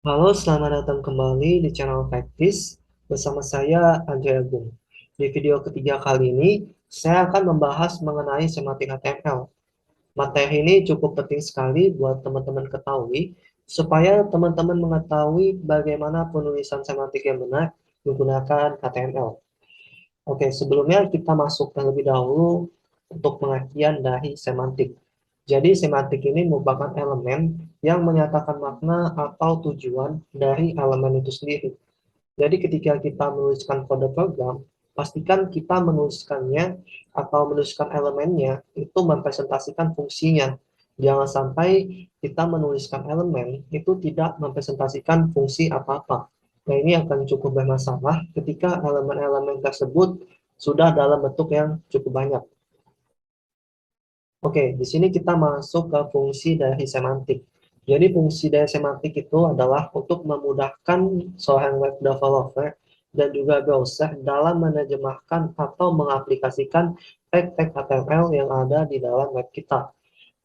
Halo, selamat datang kembali di channel Practice bersama saya Andrea Agung. Di video ketiga kali ini, saya akan membahas mengenai semantik HTML. Materi ini cukup penting sekali buat teman-teman ketahui, supaya teman-teman mengetahui bagaimana penulisan semantik yang benar menggunakan HTML. Oke, sebelumnya kita masuk terlebih dahulu untuk pengertian dari semantik. Jadi, semantik ini merupakan elemen yang menyatakan makna atau tujuan dari elemen itu sendiri. Jadi, ketika kita menuliskan kode program, pastikan kita menuliskannya atau menuliskan elemennya itu mempresentasikan fungsinya. Jangan sampai kita menuliskan elemen itu tidak mempresentasikan fungsi apa-apa. Nah, ini akan cukup bermasalah ketika elemen-elemen tersebut sudah dalam bentuk yang cukup banyak. Oke, di sini kita masuk ke fungsi dari semantik. Jadi fungsi dari semantik itu adalah untuk memudahkan seorang web developer dan juga browser dalam menerjemahkan atau mengaplikasikan tag-tag HTML yang ada di dalam web kita.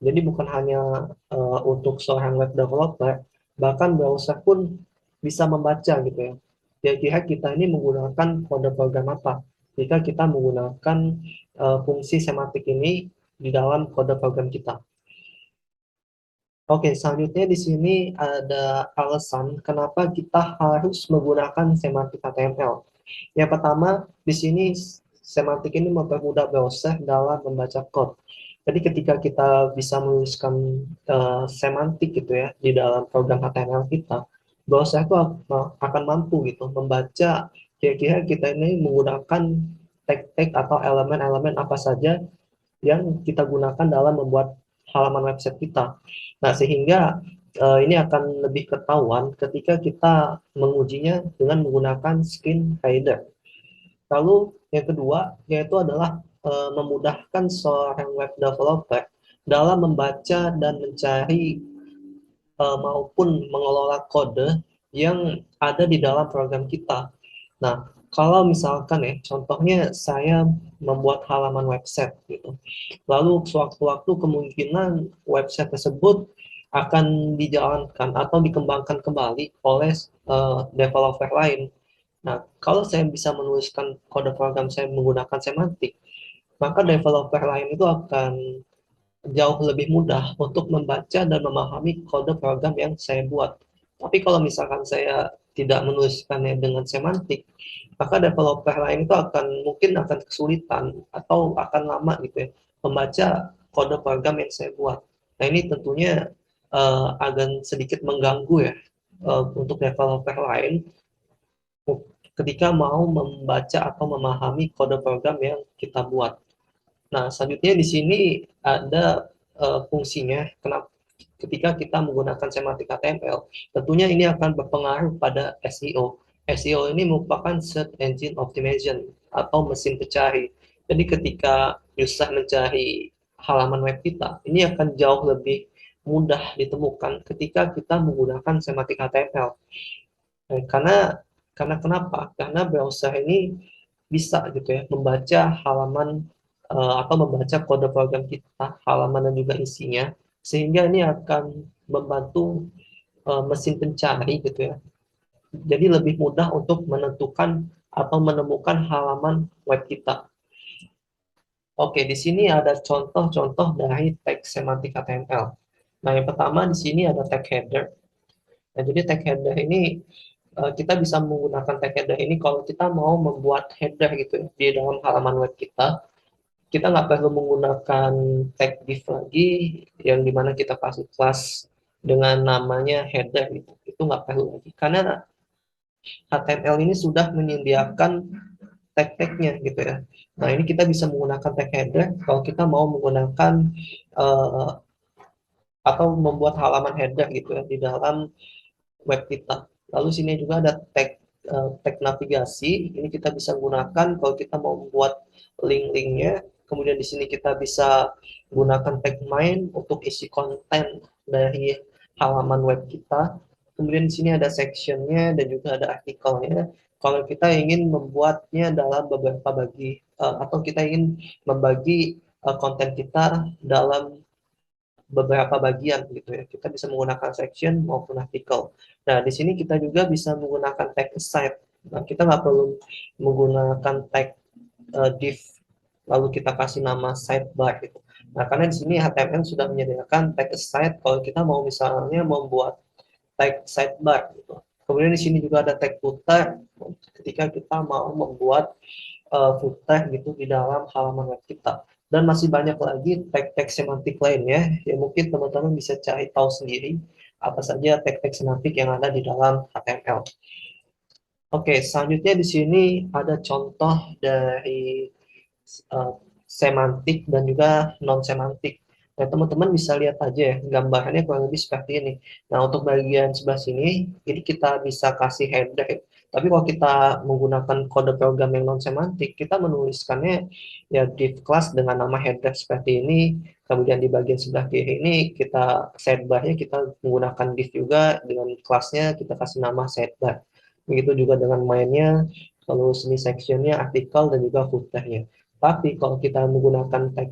Jadi bukan hanya untuk seorang web developer, bahkan browser pun bisa membaca gitu ya. Kira-kira kita ini menggunakan kode program apa? Jika kita menggunakan fungsi semantik ini di dalam kode program kita. Oke, selanjutnya di sini ada alasan kenapa kita harus menggunakan semantik HTML. Yang pertama, di sini semantik ini mempermudah browser dalam membaca code. Jadi ketika kita bisa menuliskan semantik gitu ya di dalam program HTML kita, browser itu akan mampu gitu membaca kira-kira kita ini menggunakan tag-tag atau elemen-elemen apa saja yang kita gunakan dalam membuat halaman website kita. Nah, sehingga ini akan lebih ketahuan ketika kita mengujinya dengan menggunakan screen reader. Lalu yang kedua yaitu adalah memudahkan seorang web developer dalam membaca dan mencari maupun mengelola kode yang ada di dalam program kita. Nah, kalau misalkan ya, contohnya saya membuat halaman website gitu. Lalu sewaktu-waktu kemungkinan website tersebut akan dijalankan atau dikembangkan kembali oleh developer lain. Nah, kalau saya bisa menuliskan kode program saya menggunakan semantik, maka developer lain itu akan jauh lebih mudah untuk membaca dan memahami kode program yang saya buat. Tapi kalau misalkan saya tidak menuliskannya dengan semantik, maka developer lain itu mungkin akan kesulitan atau akan lama gitu ya membaca kode program yang saya buat. Nah, ini tentunya agak sedikit mengganggu ya untuk developer lain ketika mau membaca atau memahami kode program yang kita buat. Nah, selanjutnya di sini ada fungsinya kenapa ketika kita menggunakan semantik HTML. Tentunya ini akan berpengaruh pada SEO. SEO ini merupakan Search Engine Optimization atau mesin pencari. Jadi ketika user mencari halaman web kita, ini akan jauh lebih mudah ditemukan ketika kita menggunakan semantik HTML. Karena kenapa? Karena browser ini bisa gitu ya membaca halaman atau membaca kode program kita, halaman dan juga isinya, sehingga ini akan membantu mesin pencari gitu ya. Jadi lebih mudah untuk menentukan atau menemukan halaman web kita. Oke, di sini ada contoh-contoh dari tag semantik HTML. Nah, yang pertama di sini ada tag header. Nah, jadi tag header ini kita bisa menggunakan tag header ini kalau kita mau membuat header gitu ya, di dalam halaman web kita. Kita nggak perlu menggunakan tag div lagi yang dimana kita kasih kelas dengan namanya header gitu. Itu nggak perlu lagi karena HTML ini sudah menyediakan tag-tagnya gitu ya. Nah, ini kita bisa menggunakan tag header kalau kita mau menggunakan uh, atau membuat halaman header gitu ya di dalam web kita. Lalu sini juga ada tag navigasi. Ini kita bisa gunakan kalau kita mau membuat link-linknya. Kemudian di sini kita bisa gunakan tag main untuk isi konten dari halaman web kita. Kemudian di sini ada sectionnya dan juga ada artikelnya. Kalau kita ingin membuatnya dalam beberapa atau kita ingin membagi konten kita dalam beberapa bagian gitu ya. Kita bisa menggunakan section maupun artikel. Nah, di sini kita juga bisa menggunakan tag aside. Nah, kita nggak perlu menggunakan tag div lalu kita kasih nama sidebar gitu. Nah, karena di sini HTML sudah menyediakan tag aside kalau kita mau misalnya membuat tag sidebar gitu. Kemudian di sini juga ada tag footer ketika kita mau membuat footer gitu di dalam halaman web kita. Dan masih banyak lagi tag-tag semantik lainnya yang mungkin teman-teman bisa cari tahu sendiri apa saja tag-tag semantik yang ada di dalam HTML. Oke, selanjutnya di sini ada contoh dari uh, semantik dan juga non semantik. Nah, teman-teman bisa lihat aja ya, gambarannya kurang lebih seperti ini. Nah, untuk bagian sebelah sini, ini kita bisa kasih header. Tapi kalau kita menggunakan kode program yang non semantik, kita menuliskannya ya div class dengan nama header seperti ini. Kemudian di bagian sebelah kiri ini kita sidebar-nya kita menggunakan div juga dengan kelasnya kita kasih nama sidebar. Begitu juga dengan mainnya, lalu sini sectionnya, artikel dan juga footernya. Tapi kalau kita menggunakan tag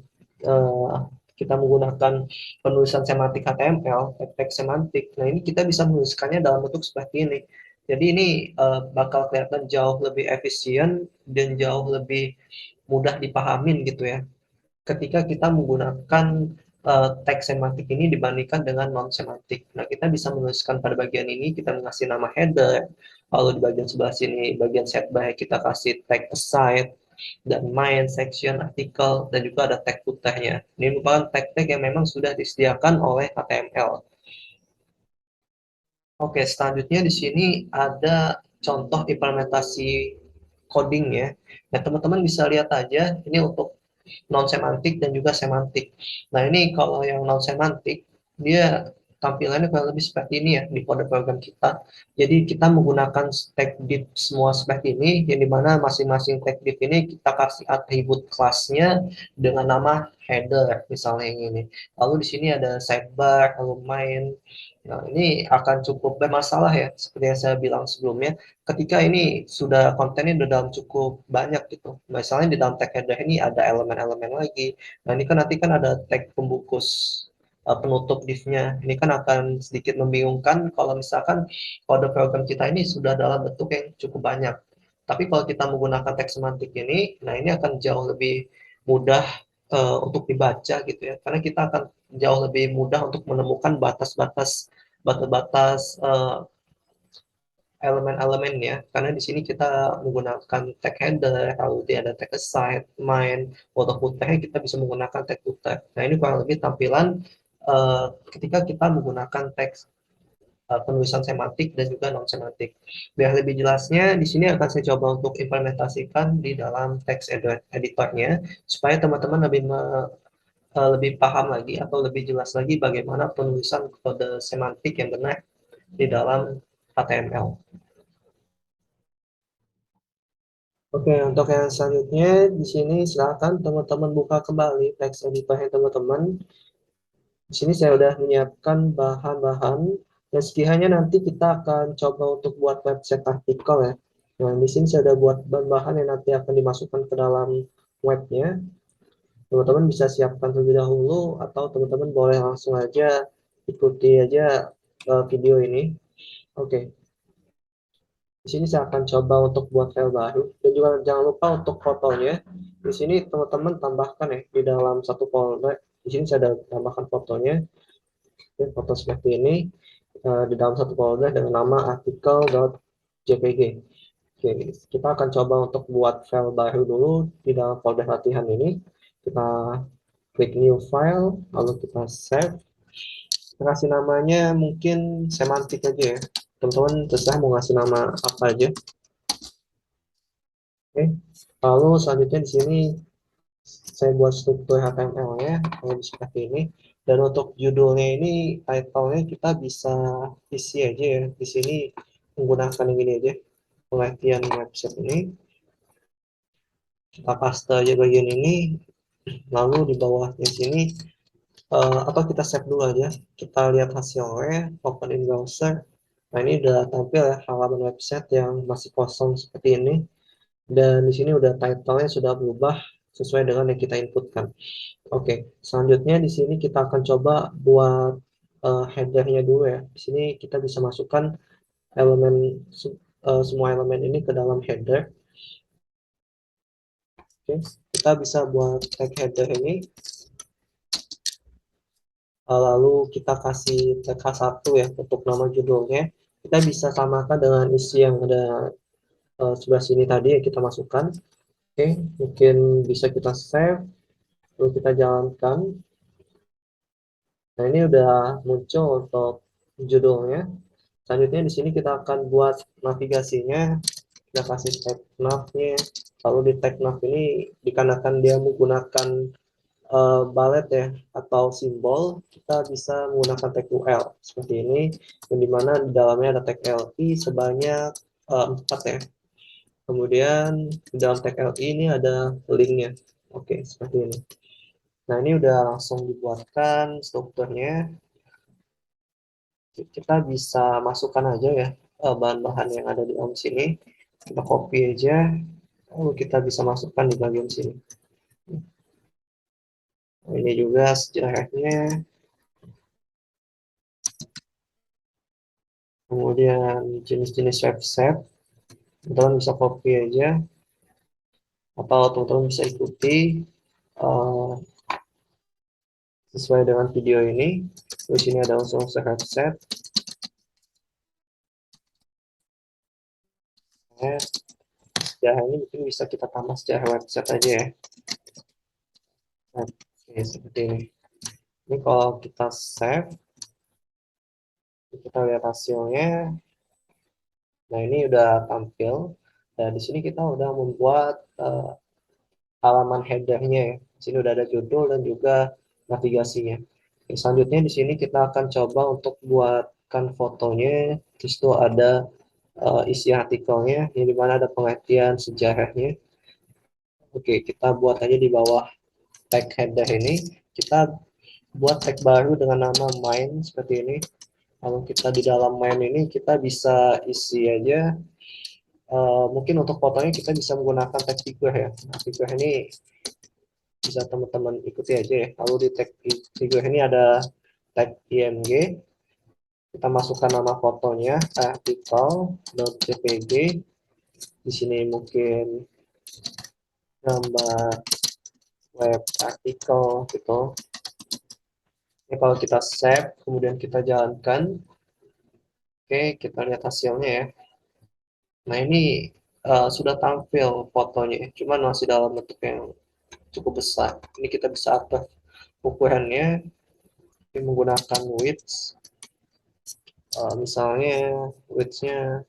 kita menggunakan penulisan semantik HTML, tag semantik, nah ini kita bisa menuliskannya dalam bentuk seperti ini. Jadi ini bakal kelihatan jauh lebih efisien dan jauh lebih mudah dipahamin gitu ya. Ketika kita menggunakan tag semantik ini dibandingkan dengan non semantik. Nah, kita bisa menuliskan pada bagian ini kita mengasih nama header, lalu di bagian sebelah sini bagian setback kita kasih tag aside dan main section artikel dan juga ada tag footernya. Ini merupakan tag-tag yang memang sudah disediakan oleh HTML. Oke, selanjutnya di sini ada contoh implementasi coding ya. Nah, teman-teman bisa lihat aja ini untuk non semantik dan juga semantik. Nah, ini kalau yang non semantik dia tampilannya kurang lebih seperti ini ya di kode program kita. Jadi kita menggunakan tag div semua seperti ini, yang dimana masing-masing tag div ini kita kasih atribut kelasnya dengan nama header misalnya yang ini. Lalu di sini ada sidebar, lalu main. Nah, ini akan cukup bermasalah ya, seperti yang saya bilang sebelumnya. Ketika ini sudah kontennya udah dalam cukup banyak gitu. Misalnya di dalam tag header ini ada elemen-elemen lagi. Nah, ini kan nanti kan ada tag pembungkus penutup div-nya. Ini kan akan sedikit membingungkan kalau misalkan kode program kita ini sudah dalam bentuk yang cukup banyak. Tapi kalau kita menggunakan tag semantik ini, nah ini akan jauh lebih mudah untuk dibaca gitu ya. Karena kita akan jauh lebih mudah untuk menemukan batas-batas elemen-elemen ya, karena di sini kita menggunakan tag header, lalu dia ada tag aside, main, auto footer, kita bisa menggunakan tag footer. Nah, ini kurang lebih tampilan ketika kita menggunakan teks penulisan semantik dan juga non semantik. Biar lebih jelasnya, di sini akan saya coba untuk implementasikan di dalam teks editornya supaya teman-teman lebih paham lagi atau lebih jelas lagi bagaimana penulisan kode semantik yang benar di dalam HTML. Oke, untuk yang selanjutnya di sini silakan teman-teman buka kembali teks editornya teman-teman. Di sini saya sudah menyiapkan bahan-bahan dan sekiranya nanti kita akan coba untuk buat website artikel ya. Nah, di sini saya sudah buat bahan-bahan yang nanti akan dimasukkan ke dalam webnya. Teman-teman bisa siapkan terlebih dahulu atau teman-teman boleh langsung aja ikuti aja video ini. Oke. Di sini saya akan coba untuk buat file baru dan juga jangan lupa untuk fotonya. Di sini teman-teman tambahkan ya di dalam satu folder. Di sini saya ada tambahkan fotonya, foto seperti ini di dalam satu folder dengan nama artikel.jpg. Oke, kita akan coba untuk buat file baru dulu di dalam folder latihan ini. Kita klik new file, lalu kita save. Kita kasih namanya mungkin semantik aja ya. Teman-teman terserah mau ngasih nama apa aja. Oke, lalu selanjutnya di sini saya buat struktur HTML-nya seperti ini. Dan untuk judulnya ini, title-nya kita bisa isi aja ya. Di sini menggunakan yang ini aja, pengertian website ini. Kita paste aja bagian ini, lalu di bawahnya sini, atau kita save dulu aja. Kita lihat hasilnya, open in browser. Nah, ini udah tampil ya halaman website yang masih kosong seperti ini. Dan di sini udah title-nya sudah berubah sesuai dengan yang kita inputkan. Oke, selanjutnya di sini kita akan coba buat header-nya dulu ya. Di sini kita bisa masukkan elemen semua elemen ini ke dalam header. Oke, kita bisa buat tag header ini, lalu kita kasih tag H1 ya untuk nama judulnya. Kita bisa samakan dengan isi yang ada sebelah sini tadi yang kita masukkan. Oke, mungkin bisa kita save, lalu kita jalankan. Nah, ini udah muncul untuk judulnya. Selanjutnya di sini kita akan buat navigasinya. Kita kasih tag nav-nya. Lalu di tag nav ini dikarenakan dia menggunakan balet ya atau simbol, kita bisa menggunakan tag UL seperti ini, yang dimana di dalamnya ada tag LI sebanyak 4 ya. Kemudian di dalam tag LI ini ada linknya. Oke, seperti ini. Nah, ini udah langsung dibuatkan strukturnya. Kita bisa masukkan aja ya bahan-bahan yang ada di dalam sini. Kita copy aja, lalu kita bisa masukkan di bagian sini. Nah, ini juga sejarahnya. Kemudian jenis-jenis website, teman-teman bisa copy aja, atau teman-teman bisa ikuti uh, sesuai dengan video ini. Di sini ada unsur-unsur website. Sejarah ini mungkin bisa kita tambah sejarah website aja ya. Nah, oke, seperti ini. Ini kalau kita save, kita lihat hasilnya. Nah, ini udah tampil. Nah, di sini kita udah membuat halaman header-nya ya. Di sini udah ada judul dan juga navigasinya. Oke, selanjutnya di sini kita akan coba untuk buatkan fotonya. Terus itu ada isi artikelnya, yang dimana ada pengertian sejarahnya. Oke, kita buat aja di bawah tag header ini. Kita buat tag baru dengan nama main seperti ini. Kalau kita di dalam main ini kita bisa isi aja. Mungkin untuk fotonya kita bisa menggunakan tag figure ya. Nah, figure ini bisa teman-teman ikuti aja ya. Lalu di tag figure ini ada tag img. Kita masukkan nama fotonya, artikel.jpg. Di sini mungkin gambar web artikel gitu. Ini kalau kita save, kemudian kita jalankan. Oke, kita lihat hasilnya ya. Nah, ini sudah tampil fotonya, cuman masih dalam bentuk yang cukup besar. Ini kita bisa atur ukurannya menggunakan width, misalnya width-nya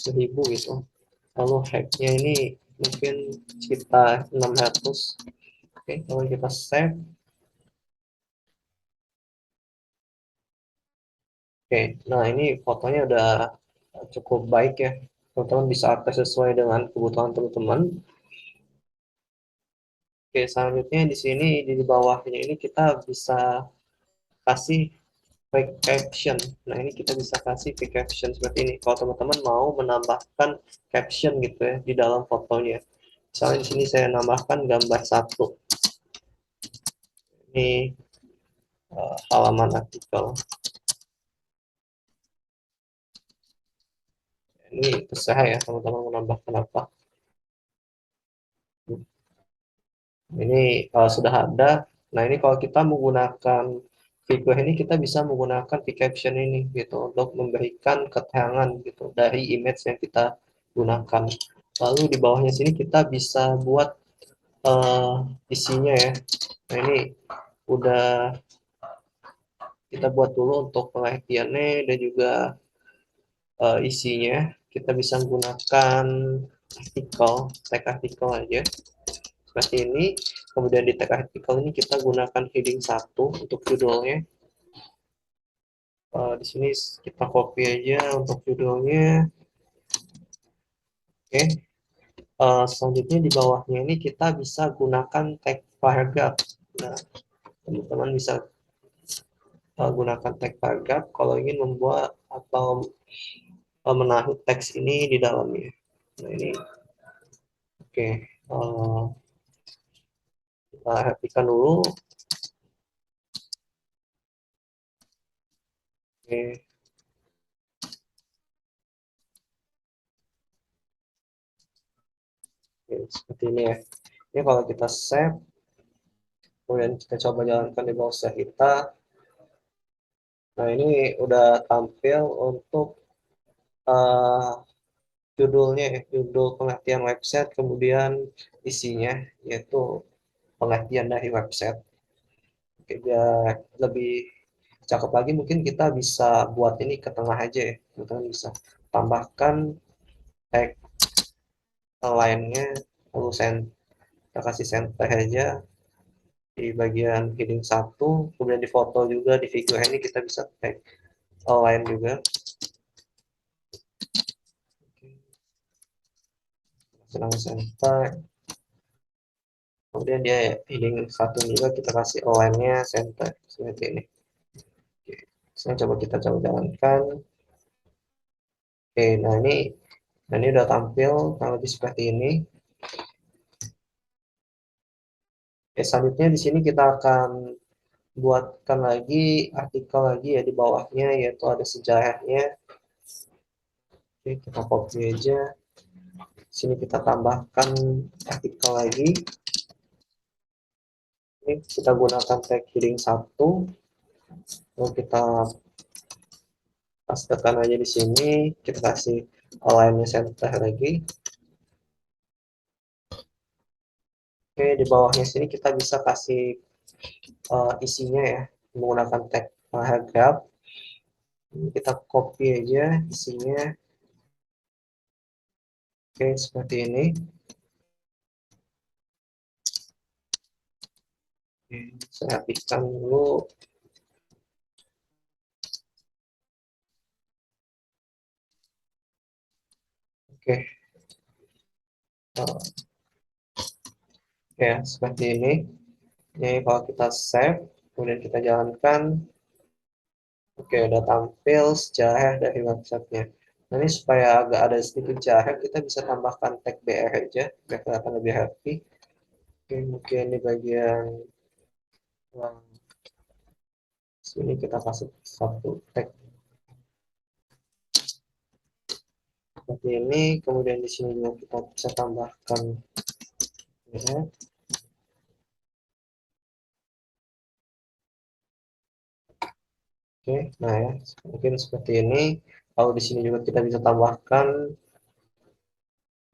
1000 gitu. Lalu height-nya ini mungkin sekitar 600. Oke, kalau kita save. Oke, nah ini fotonya udah cukup baik ya. Teman-teman bisa akses sesuai dengan kebutuhan teman-teman. Oke, selanjutnya di sini di bawahnya ini kita bisa kasih fake caption. Nah, ini kita bisa kasih fake caption seperti ini. Kalau teman-teman mau menambahkan caption gitu ya di dalam fotonya. Misalnya di sini saya nambahkan gambar satu. Ini halaman artikel. Ini terserah ya teman-teman menambahkan apa. Ini sudah ada. Nah, ini kalau kita menggunakan figur ini, kita bisa menggunakan caption ini gitu untuk memberikan keterangan gitu dari image yang kita gunakan. Lalu di bawahnya sini kita bisa buat isinya ya. Nah, ini udah kita buat dulu untuk pengertiannya dan juga isinya. Kita bisa menggunakan artikel, tag artikel aja seperti ini. Kemudian di tag artikel ini kita gunakan heading 1 untuk judulnya. Di sini kita copy aja untuk judulnya. Oke. Selanjutnya di bawahnya ini kita bisa gunakan tag paragraph. Nah, teman-teman bisa gunakan tag paragraph kalau ingin membuat atau menaruh teks ini di dalamnya. Nah, ini oke. Nah, happikan dulu. Oke, oke, seperti ini ya. Ini kalau kita save, kemudian kita coba jalankan di browser kita. Nah, ini udah tampil untuk uh, judulnya ya, judul pengertian website, kemudian isinya, yaitu pengertian dari website. Oke, biar lebih cakep lagi, mungkin kita bisa buat ini ke tengah aja ya. Kita bisa tambahkan tag lainnya, lalu kita kasih center aja di bagian heading 1, kemudian di foto juga, di video ini kita bisa tag lain juga. Senang center, kemudian dia heading 1 juga kita kasih align-nya center seperti ini. Oke, sekarang coba kita jalankan. Oke, nah ini udah tampil kurang lebih seperti ini. Oke, selanjutnya di sini kita akan buatkan lagi artikel lagi ya di bawahnya, yaitu ada sejarahnya. Oke, kita copy aja. Sini kita tambahkan artikel lagi. Ini kita gunakan tag heading 1. Lalu kita pastekan aja di sini. Kita kasih align center lagi. Oke, di bawahnya sini kita bisa kasih isinya ya, menggunakan tag paragraph. Kita copy aja isinya. Oke, seperti ini. Oke, saya hapuskan dulu. Oke, ya seperti ini. Jadi kalau kita save, kemudian kita jalankan, oke udah tampil sejarah dari websitenya. Nah, ini supaya agak ada sedikit jarak, kita bisa tambahkan tag BR aja, biar kelihatan lebih happy. Oke, mungkin di bagian sini kita kasih satu tag seperti ini, kemudian di sini juga kita bisa tambahkan ya. Oke, nah ya, mungkin seperti ini. Lalu di sini juga kita bisa tambahkan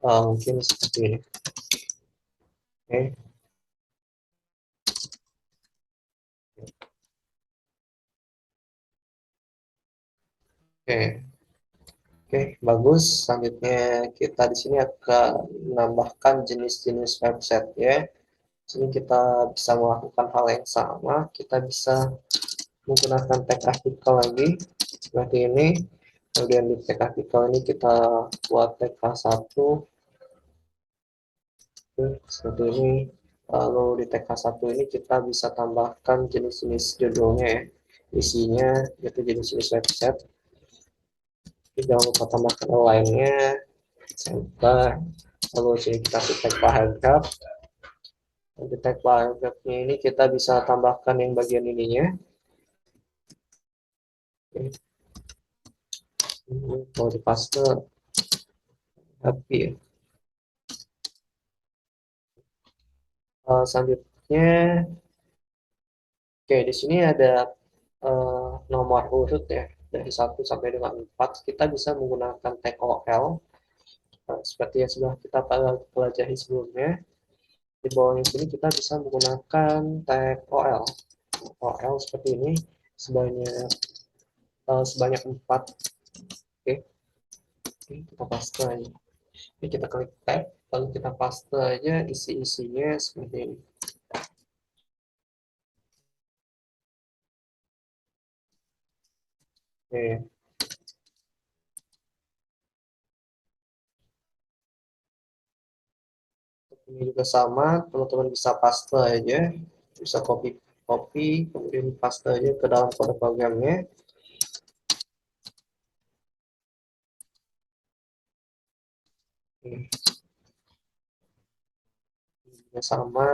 mungkin seperti ini. Oke, oke, oke, bagus. Selanjutnya kita di sini akan menambahkan jenis-jenis website ya. Sini kita bisa melakukan hal yang sama. Kita bisa menggunakan tag artikel lagi seperti ini. Kemudian di tag artikel ini kita buat tag H1 seperti ini. Lalu di tag H1 ini kita bisa tambahkan jenis-jenis judulnya ya. Isinya yaitu jenis-jenis website. Jangan lupa tambahkan lainnya, center. Lalu sini kita tag paragraph. Di tag paragraphnya ini kita bisa tambahkan yang bagian ininya. Ini mau dipaste tapi selanjutnya, oke di sini ada nomor urut ya dari 1 sampai dengan 4. Kita bisa menggunakan tag OL seperti yang sudah kita pelajari sebelumnya. Di bawahnya sini kita bisa menggunakan tag OL seperti ini sebanyak 4. Oke, kita paste aja. Ini kita klik tab, lalu kita paste aja isi-isinya seperti ini. Oke. Ini juga sama, teman-teman bisa paste aja, bisa copy copy kemudian paste aja ke dalam kode programnya. Ini juga sama,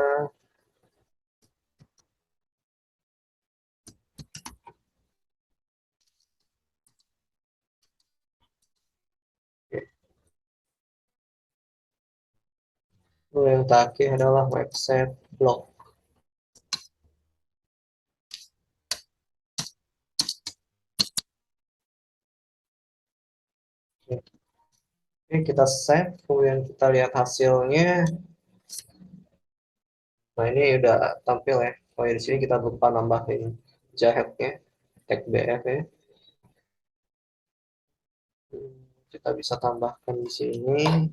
Lalu yang terakhir adalah website blog. Oke, kita save, kemudian kita lihat hasilnya. Nah, ini udah tampil ya. Oh ya, di sini kita lupa nambahin jahitnya, tag BF ya. Kita bisa tambahkan di sini.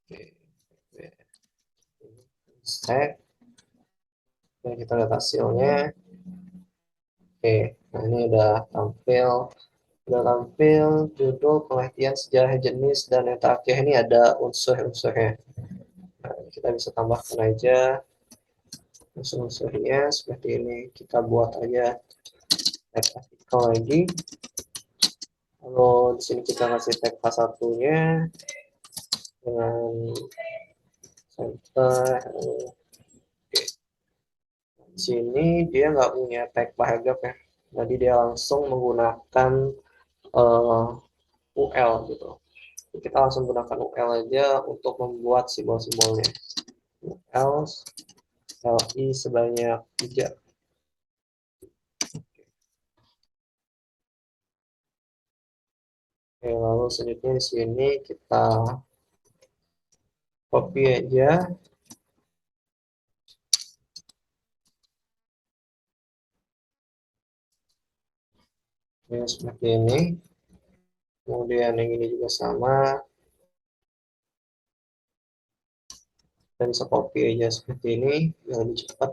Oke, save, dan kita lihat hasilnya. Oke, nah ini udah tampil judul, pengertian, sejarah, jenis, dan yang terakhir ini ada unsur-unsurnya. Nah, kita bisa tambahkan aja unsur-unsurnya seperti ini. Kita buat aja tag artikel lagi. Lalu di sini kita kasih tag K1-nya dengan center. Oke. Di sini dia nggak punya tag paragraf ya. Jadi dia langsung menggunakan UL gitu. Kita langsung gunakan UL aja untuk membuat simbol-simbolnya. UL LI sebanyak 3. Oke, lalu selanjutnya di sini kita copy aja. Ini seperti ini. Kemudian yang ini juga sama. Kita bisa copy aja seperti ini, biar lebih cepat.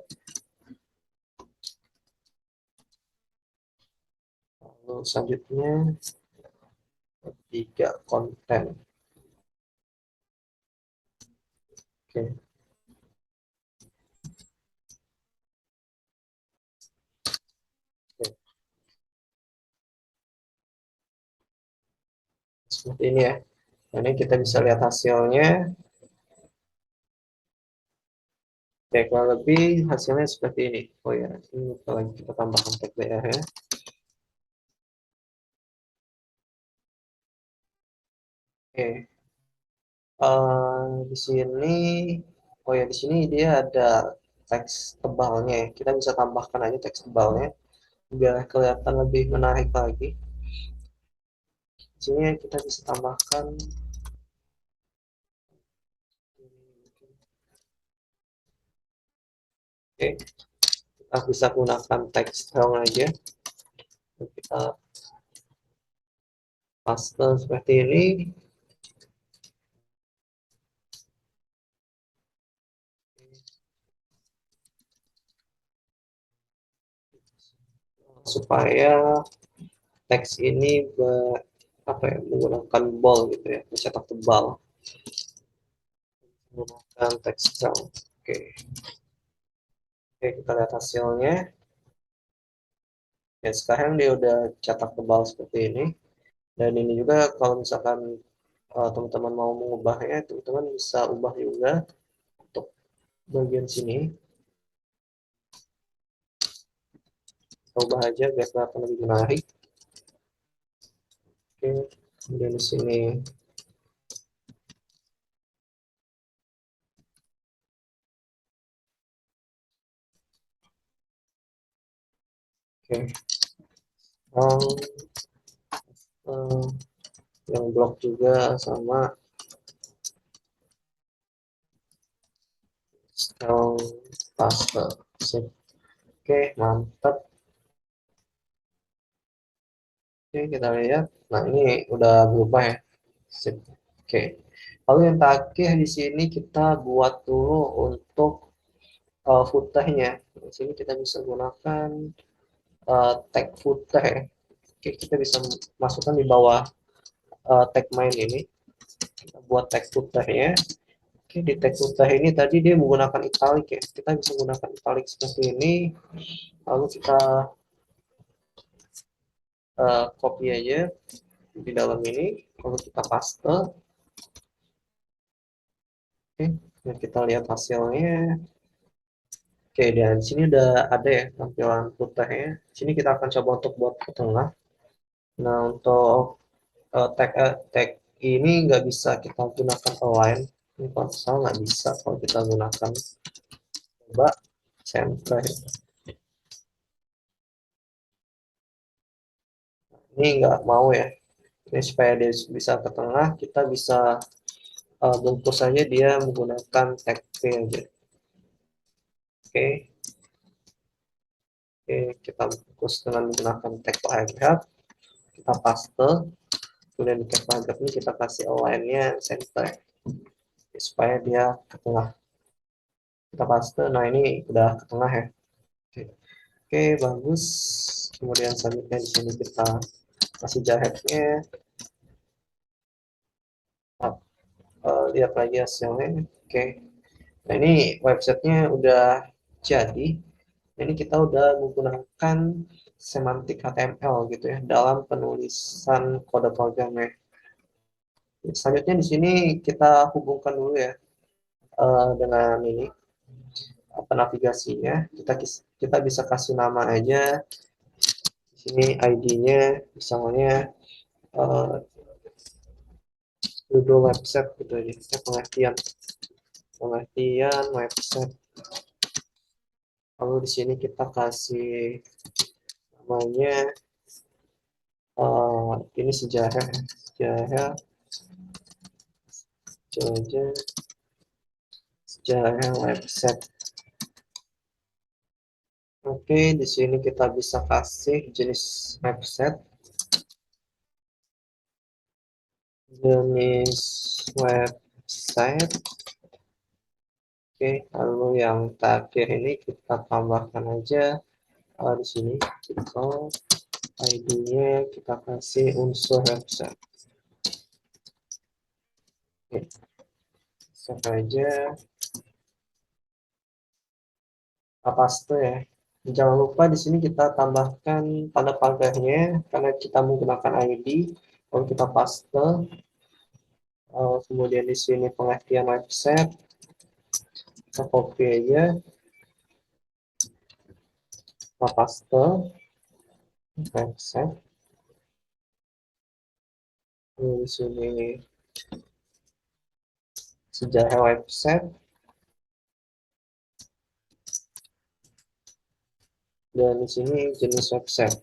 Lalu selanjutnya, tiga konten. Oke. Oke. Seperti ini ya. Ini kita bisa lihat hasilnya. Oke, kalau lebih hasilnya seperti ini. Oh ya, ini kalau kita tambahkan tag BR ya. Oke. Di sini, oh ya, di sini dia ada teks tebalnya ya. Kita bisa tambahkan aja teks tebalnya biar kelihatan lebih menarik lagi. Di sini kita bisa tambahkan. Oke, kita bisa gunakan teks strong aja. Kita paste seperti ini. Supaya teks ini menggunakan bold gitu ya, mencetak tebal, menggunakan teks strong. Oke. Oke, kita lihat hasilnya. Ya, sekarang dia udah cetak tebal seperti ini. Dan ini juga kalau misalkan teman-teman mau mengubahnya, teman-teman bisa ubah juga untuk bagian sini. Kita ubah aja biar kelihatan lebih menarik. Oke, kemudian di sini. Oke. Um, yang blok juga sama strong paste. Oke, mantap. Oke, kita lihat. Nah, ini udah berubah ya. Sip. Oke. Lalu yang terakhir di sini kita buat dulu untuk footernya. Di sini kita bisa gunakan tag footer ya. Oke, kita bisa masukkan di bawah tag main ini. Kita buat tag footernya. Oke, di tag footer ini tadi dia menggunakan italic ya. Kita bisa menggunakan italic seperti ini. Lalu kita copy aja di dalam ini. Lalu kita paste. Oke, dan kita lihat hasilnya. Oke, dan di sini udah ada ya tampilan footernya. Di sini kita akan coba untuk buat ke tengah. Nah, untuk tag ini nggak bisa kita gunakan align. Ini kalau nggak bisa kalau kita gunakan, coba center. Ini nggak mau ya. Ini supaya dia bisa ke tengah, kita bisa bungkus saja dia menggunakan tag P aja. Oke, oke, kita bungkus dengan menggunakan tag paragraph, kita paste, kemudian di tag paragraph ini kita kasih align-nya center supaya dia ke tengah. Kita paste, nah ini udah ke tengah ya. Oke, bagus. Kemudian selanjutnya di sini kita kasih jaraknya. Lihat lagi hasilnya. Oke, nah ini websitenya udah jadi. Ini kita udah menggunakan semantik HTML gitu ya dalam penulisan kode programnya. Selanjutnya di sini kita hubungkan dulu ya dengan ini apa navigasinya. Kita bisa kasih nama aja. Di sini ID-nya misalnya uh, judul website gitu aja. Pengertian website. Lalu di sini kita kasih namanya ini sejarah sejarah sejarah website. Oke, di sini kita bisa kasih jenis website, Oke, lalu yang terakhir ini kita tambahkan aja di sini kita ID-nya kita kasih unsur website. Oke, save aja. Paste ya. Jangan lupa di sini kita tambahkan tanda pagarnya karena kita menggunakan ID. Lalu kita paste. Kemudian di sini pengertian website. Kita copy aja. Kita paste. Website. Di sini sejarah website. Dan di sini jenis website.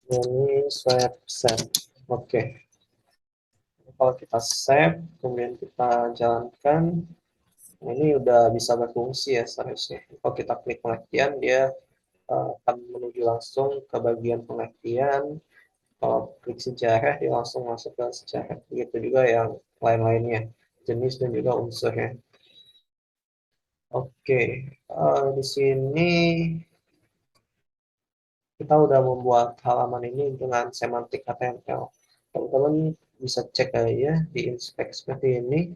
Jenis website. Oke. Kalau kita save, kemudian kita jalankan, ini udah bisa berfungsi ya seharusnya. Kalau kita klik pengertian, dia akan menuju langsung ke bagian pengertian. Kalau klik sejarah, dia langsung masuk ke sejarah. Begitu juga yang lain-lainnya, jenis dan juga unsurnya. Oke, di sini kita udah membuat halaman ini dengan semantik HTML. Teman-teman bisa cek aja di inspect seperti ini.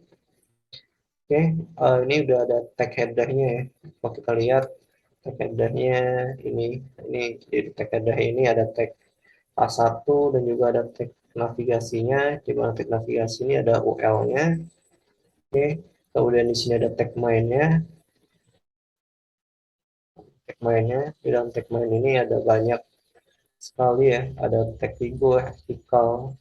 Oke, ini udah ada tag header-nya ya. Kalau kita lihat tag header-nya ini di tag header ini ada tag A1 dan juga ada tag navigasinya. Di mana tag navigasi ini ada UL-nya. Oke, kemudian di sini ada tag main-nya. Tag main-nya di dalam tag main ini ada banyak sekali ya. Ada tag Vigo, vertikal.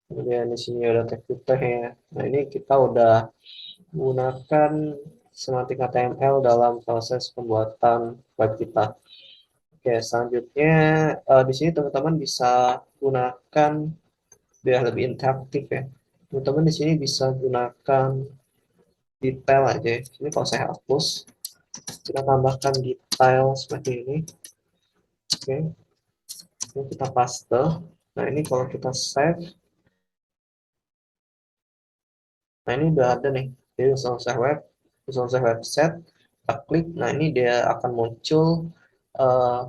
Kemudian di sini ada tag footer ya. Nah, ini kita udah menggunakan semantik HTML dalam proses pembuatan web kita. Oke, selanjutnya di sini teman-teman bisa gunakan biar lebih interaktif ya. Teman-teman di sini bisa gunakan detail aja. Ini kalau saya hapus, kita tambahkan detail seperti ini. Oke, ini kita paste. Nah, ini kalau kita save, nah ini udah ada nih. Jadi unsur website, kita klik. Nah, ini dia akan muncul uh,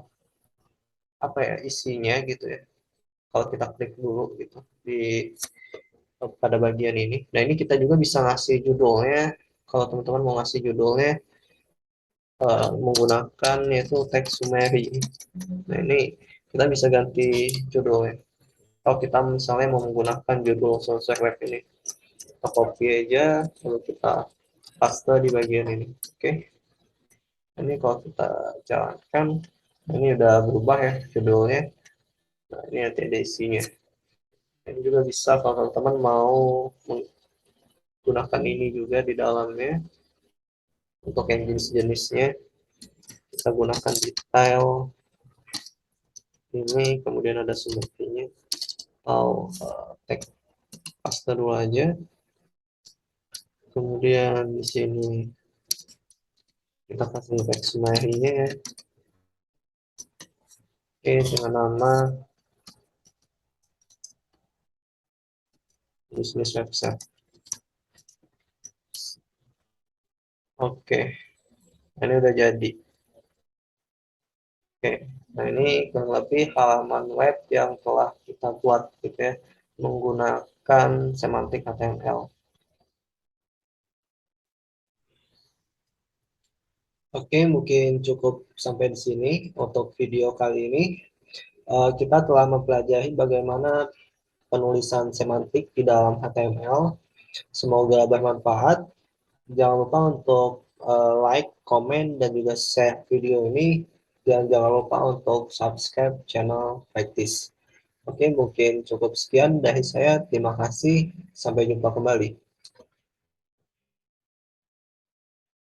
apa ya isinya gitu ya. Kalau kita klik dulu gitu di pada bagian ini. Nah, ini kita juga bisa ngasih judulnya. Kalau teman-teman mau ngasih judulnya menggunakan yaitu teks summary. Nah, ini kita bisa ganti judulnya. Kalau kita misalnya mau menggunakan judul source web ini, kita copy aja, lalu kita paste di bagian ini. Oke. Ini kalau kita jalankan, ini udah berubah ya judulnya. Nah, ini nanti ada isinya. Dan juga bisa kalau teman-teman mau menggunakan ini juga di dalamnya. Untuk yang jenis-jenisnya kita gunakan detail ini, kemudian ada sumbernya atau teks paste dulu aja. Kemudian di sini kita kasih teks summary-nya ya. Oke, dengan nama bisnis website. Oke, ini udah jadi. Oke, nah ini kurang lebih halaman web yang telah kita buat gitu ya, menggunakan semantik HTML. Oke, mungkin cukup sampai di sini untuk video kali ini. Kita telah mempelajari bagaimana penulisan semantik di dalam HTML. Semoga bermanfaat. Jangan lupa untuk like, komen, dan juga share video ini. Dan jangan lupa untuk subscribe channel Practice. Oke, mungkin cukup sekian dari saya. Terima kasih. Sampai jumpa kembali.